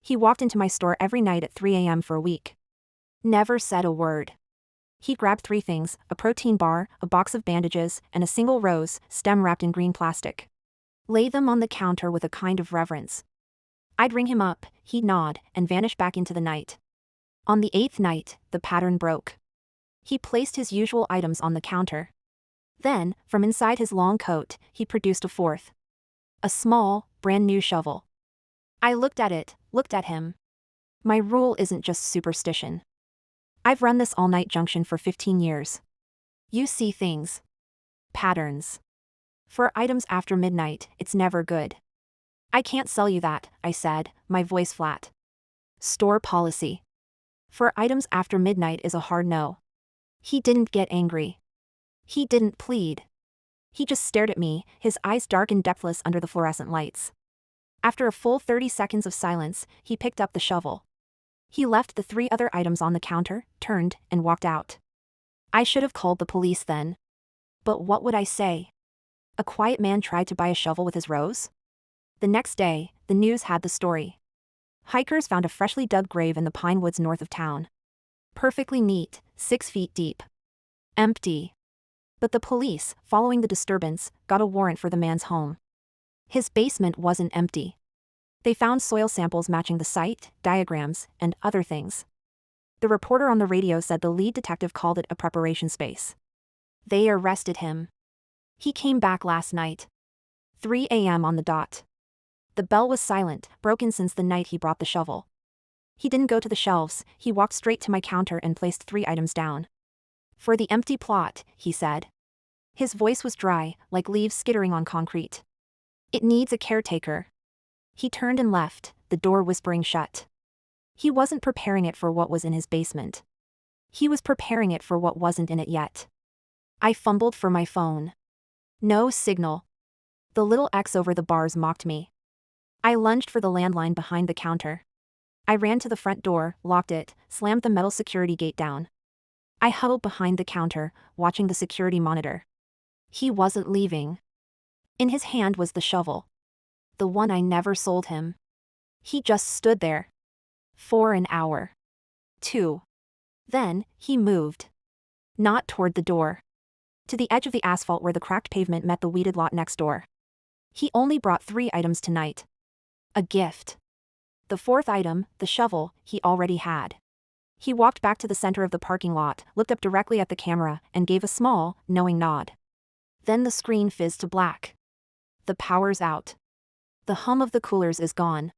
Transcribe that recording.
He walked into my store every night at 3 a.m. for a week. Never said a word. He grabbed 3 things, a protein bar, a box of bandages, and a single rose stem wrapped in green plastic. Lay them on the counter with a kind of reverence. I'd ring him up, he'd nod, and vanish back into the night. On the 8th night, the pattern broke. He placed his usual items on the counter. Then, from inside his long coat, he produced a 4th. A small, brand new shovel. I looked at it, looked at him. My rule isn't just superstition. I've run this all-night junction for 15 years. You see things. Patterns. For items after midnight, it's never good. I can't sell you that, I said, my voice flat. Store policy. For items after midnight is a hard no. He didn't get angry. He didn't plead. He just stared at me, his eyes dark and depthless under the fluorescent lights. After a full 30 seconds of silence, he picked up the shovel. He left the 3 other items on the counter, turned, and walked out. I should have called the police then. But what would I say? A quiet man tried to buy a shovel with his rose? The next day, the news had the story. Hikers found a freshly dug grave in the pine woods north of town. Perfectly neat, 6 feet deep. Empty. But the police, following the disturbance, got a warrant for the man's home. His basement wasn't empty. They found soil samples matching the site, diagrams, and other things. The reporter on the radio said the lead detective called it a preparation space. They arrested him. He came back last night. 3 a.m. on the dot. The bell was silent, broken since the night he brought the shovel. He didn't go to the shelves, he walked straight to my counter and placed 3 items down. For the empty plot, he said. His voice was dry, like leaves skittering on concrete. It needs a caretaker. He turned and left, the door whispering shut. He wasn't preparing it for what was in his basement. He was preparing it for what wasn't in it yet. I fumbled for my phone. No signal. The little X over the bars mocked me. I lunged for the landline behind the counter. I ran to the front door, locked it, slammed the metal security gate down. I huddled behind the counter, watching the security monitor. He wasn't leaving. In his hand was the shovel. The one I never sold him. He just stood there. For an hour. 2. Then, he moved. Not toward the door. To the edge of the asphalt where the cracked pavement met the weeded lot next door. He only brought 3 items tonight. A gift. The 4th item, the shovel, he already had. He walked back to the center of the parking lot, looked up directly at the camera, and gave a small, knowing nod. Then the screen fizzed to black. The power's out. The hum of the coolers is gone.